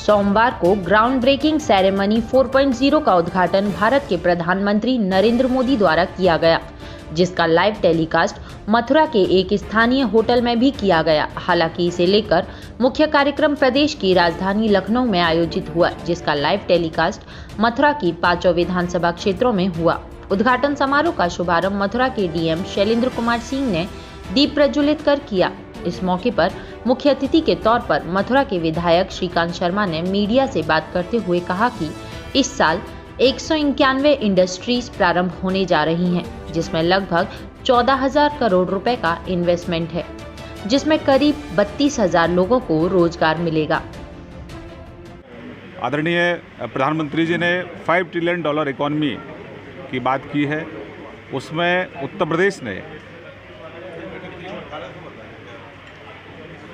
सोमवार को ground breaking ceremony 4.0 का उद्घाटन भारत के प्रधानमंत्री नरेंद्र मोदी द्वारा किया गया, जिसका लाइव टेलीकास्ट मथुरा के एक स्थानीय होटल में भी किया गया। हालांकि इसे लेकर मुख्य कार्यक्रम प्रदेश की राजधानी लखनऊ में आयोजित हुआ, जिसका लाइव टेलीकास्ट मथुरा की 5 विधानसभा क्षेत्रों में हुआ। उद्घाटन समारोह का शुभारंभ मथुरा के डीएम शैलेंद्र कुमार सिंह ने दीप प्रज्वलित कर किया। इस मौके पर मुख्य अतिथि के तौर पर मथुरा के विधायक श्रीकांत शर्मा ने मीडिया से बात करते हुए कहा कि इस साल 191 इंडस्ट्रीज प्रारंभ होने जा रही हैं, जिसमें लगभग 14,000 करोड़ रुपए का इन्वेस्टमेंट है, जिसमें करीब 32,000 लोगों को रोजगार मिलेगा। आदरणीय प्रधानमंत्री जी ने $5 ट्रिलियन इकोनॉमी की बात की है। उसमें उत्तर प्रदेश ने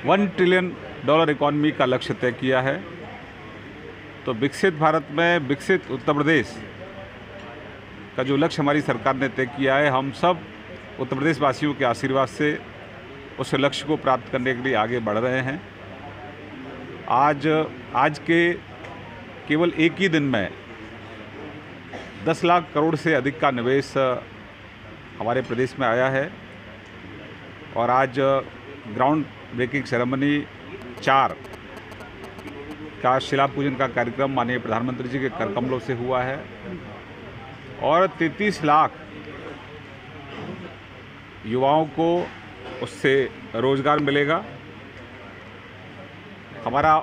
$1 ट्रिलियन इकोनॉमी का लक्ष्य तय किया है। तो विकसित भारत में विकसित उत्तर प्रदेश का जो लक्ष्य हमारी सरकार ने तय किया है, हम सब उत्तर प्रदेश वासियों के आशीर्वाद से उस लक्ष्य को प्राप्त करने के लिए आगे बढ़ रहे हैं। आज के केवल एक ही दिन में 10 लाख करोड़ से अधिक का निवेश हमारे प्रदेश में आया है। और आज ग्राउंड ब्रेकिंग सेरेमनी 4 का शिला पूजन का कार्यक्रम माननीय प्रधानमंत्री जी के कर कमलों से हुआ है और 33 लाख युवाओं को उससे रोजगार मिलेगा। हमारा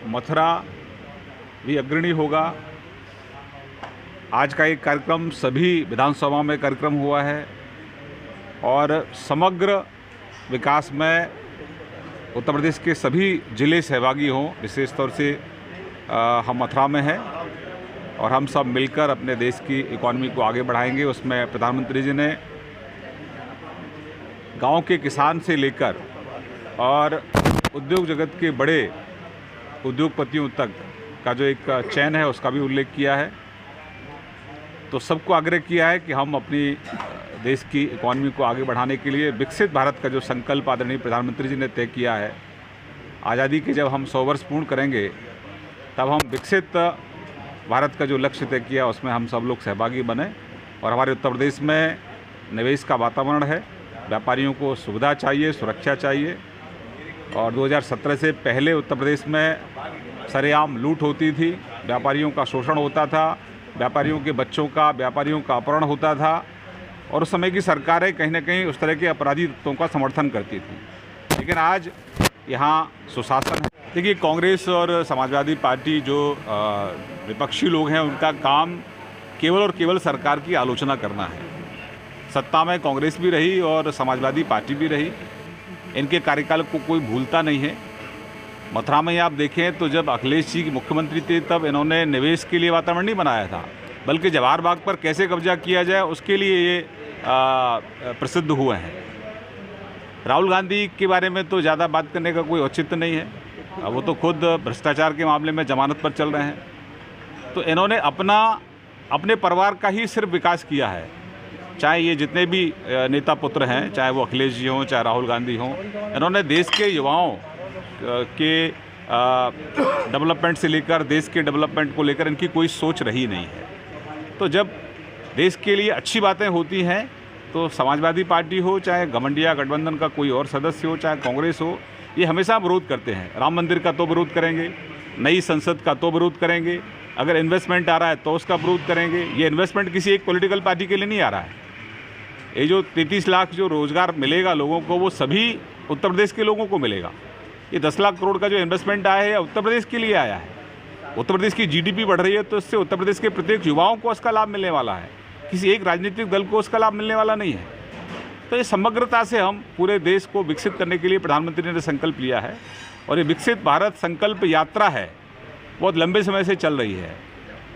मथुरा भी अग्रणी होगा। आज का एक कार्यक्रम सभी विधानसभा में कार्यक्रम हुआ है और समग्र विकास में उत्तर प्रदेश के सभी जिले सहभागी हों। विशेष तौर से हम मथुरा में हैं और हम सब मिलकर अपने देश की इकॉनमी को आगे बढ़ाएंगे। उसमें प्रधानमंत्री जी ने गांव के किसान से लेकर और उद्योग जगत के बड़े उद्योगपतियों तक का जो एक चैन है उसका भी उल्लेख किया है। तो सबको आग्रह किया है कि हम अपनी देश की इकॉनमी को आगे बढ़ाने के लिए विकसित भारत का जो संकल्प आदरणीय प्रधानमंत्री जी ने तय किया है, आज़ादी के जब हम 100 वर्ष पूर्ण करेंगे तब हम विकसित भारत का जो लक्ष्य तय किया उसमें हम सब लोग सहभागी बने। और हमारे उत्तर प्रदेश में निवेश का वातावरण है, व्यापारियों को सुविधा चाहिए, सुरक्षा चाहिए। और 2017 से पहले उत्तर प्रदेश में सरेआम लूट होती थी, व्यापारियों का शोषण होता था, व्यापारियों के बच्चों का, व्यापारियों का अपहरण होता था और उस समय की सरकारें कहीं ना कहीं उस तरह के अपराधी तत्वों का समर्थन करती थी। लेकिन आज यहाँ सुशासन है। देखिए, कांग्रेस और समाजवादी पार्टी जो विपक्षी लोग हैं, उनका काम केवल और केवल सरकार की आलोचना करना है। सत्ता में कांग्रेस भी रही और समाजवादी पार्टी भी रही, इनके कार्यकाल को कोई भूलता नहीं है। मथुरा में आप देखें तो जब अखिलेश जी मुख्यमंत्री थे तब इन्होंने निवेश के लिए वातावरण नहीं बनाया था, बल्कि जवाहर बाग पर कैसे कब्जा किया जाए उसके लिए ये प्रसिद्ध हुए हैं। राहुल गांधी के बारे में तो ज़्यादा बात करने का कोई औचित्य नहीं है, वो तो खुद भ्रष्टाचार के मामले में जमानत पर चल रहे हैं। तो इन्होंने अपने परिवार का ही सिर्फ विकास किया है। चाहे ये जितने भी नेता पुत्र हैं, चाहे वो अखिलेश जी हों, चाहे राहुल गांधी हों, इन्होंने देश के युवाओं के डेवलपमेंट से लेकर देश के डेवलपमेंट को लेकर इनकी कोई सोच रही नहीं है। तो जब देश के लिए अच्छी बातें होती हैं तो समाजवादी पार्टी हो, चाहे घमंडिया गठबंधन का कोई और सदस्य हो, चाहे कांग्रेस हो, ये हमेशा विरोध करते हैं। राम मंदिर का तो विरोध करेंगे, नई संसद का तो विरोध करेंगे, अगर इन्वेस्टमेंट आ रहा है तो उसका विरोध करेंगे। ये इन्वेस्टमेंट किसी एक पॉलिटिकल पार्टी के लिए नहीं आ रहा है। ये जो 33 लाख जो रोज़गार मिलेगा लोगों को, वो सभी उत्तर प्रदेश के लोगों को मिलेगा। ये 10 लाख करोड़ का जो इन्वेस्टमेंट आया है उत्तर प्रदेश के लिए आया है। उत्तर प्रदेश की जीडीपी बढ़ रही है तो इससे उत्तर प्रदेश के प्रत्येक युवाओं को उसका लाभ मिलने वाला है, किसी एक राजनीतिक दल को उसका लाभ मिलने वाला नहीं है। तो ये समग्रता से हम पूरे देश को विकसित करने के लिए प्रधानमंत्री ने संकल्प लिया है और ये विकसित भारत संकल्प यात्रा है, बहुत लंबे समय से चल रही है।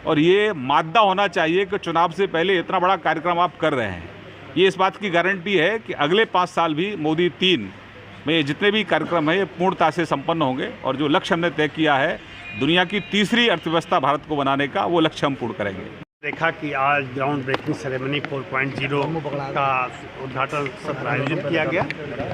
और ये मादा होना चाहिए कि चुनाव से पहले इतना बड़ा कार्यक्रम आप कर रहे हैं। ये इस बात की गारंटी है कि अगले 5 साल भी मोदी 3 में जितने भी कार्यक्रम हैं ये पूर्णता से संपन्न होंगे और जो लक्ष्य हमने तय किया है दुनिया की तीसरी अर्थव्यवस्था भारत को बनाने का, वो लक्ष्य हम पूर्ण करेंगे। देखा कि आज ग्राउंड ब्रेकिंग सेरेमनी 4.0 का उद्घाटन सत्र आयोजित किया गया।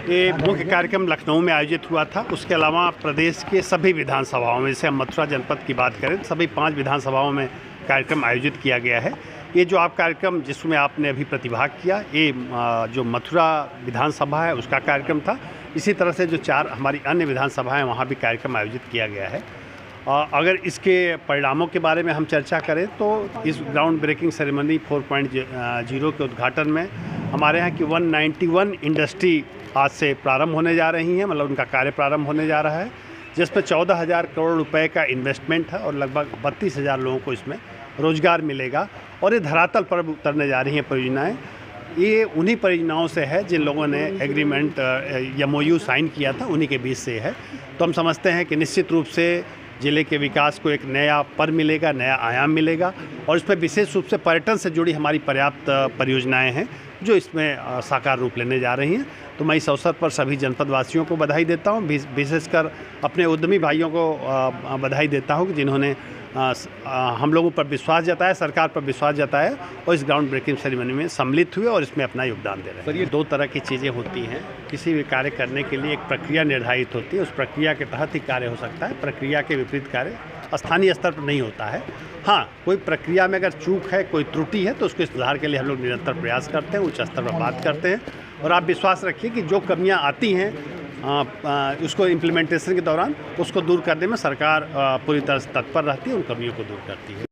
ये मुख्य कार्यक्रम लखनऊ में आयोजित हुआ था। उसके अलावा प्रदेश के सभी विधानसभाओं में, जैसे हम मथुरा जनपद की बात करें, सभी 5 विधानसभाओं में कार्यक्रम आयोजित किया गया है। ये जो आप कार्यक्रम जिसमें आपने अभी प्रतिभाग किया, ये जो मथुरा विधानसभा है उसका कार्यक्रम था। इसी तरह से जो 4 हमारी अन्य विधानसभाएँ वहाँ भी कार्यक्रम आयोजित किया गया है। अगर इसके परिणामों के बारे में हम चर्चा करें तो इस ग्राउंड ब्रेकिंग सेरेमनी 4.0 के उद्घाटन में हमारे यहाँ की 191 इंडस्ट्री आज से प्रारंभ होने जा रही हैं, मतलब उनका कार्य प्रारंभ होने जा रहा है, जिसमें 14,000 करोड़ रुपए का इन्वेस्टमेंट है और लगभग 32,000 लोगों को इसमें रोजगार मिलेगा। और ये धरातल पर उतरने जा रही हैं परियोजनाएँ। ये उन्हीं परियोजनाओं से है जिन लोगों ने एग्रीमेंट MOU साइन किया था, उन्हीं के बीच से है। तो हम समझते हैं कि निश्चित रूप से ज़िले के विकास को एक नया पर मिलेगा, नया आयाम मिलेगा। और इसमें विशेष रूप से पर्यटन से जुड़ी हमारी पर्याप्त परियोजनाएं हैं जो इसमें साकार रूप लेने जा रही हैं। तो मैं इस अवसर पर सभी जनपदवासियों को बधाई देता हूं, विशेषकर अपने उद्यमी भाइयों को बधाई देता हूं कि जिन्होंने हम लोगों पर विश्वास जताया, सरकार पर विश्वास जताया और इस ग्राउंड ब्रेकिंग सेरेमनी में सम्मिलित हुए और इसमें अपना योगदान दे रहे हैं। सर, ये 2 तरह की चीज़ें होती हैं। किसी भी कार्य करने के लिए एक प्रक्रिया निर्धारित होती है, उस प्रक्रिया के तहत ही कार्य हो सकता है। प्रक्रिया के विपरीत कार्य स्थानीय स्तर पर नहीं होता है। हाँ, कोई प्रक्रिया में अगर चूक है, कोई त्रुटि है तो उसके सुधार के लिए हम लोग निरंतर प्रयास करते हैं, उच्च स्तर पर बात करते हैं। और आप विश्वास रखिए कि जो कमियाँ आती हैं उसको इम्प्लीमेंटेशन के दौरान उसको दूर करने में सरकार पूरी तरह से तत्पर रहती है, उन कमियों को दूर करती है।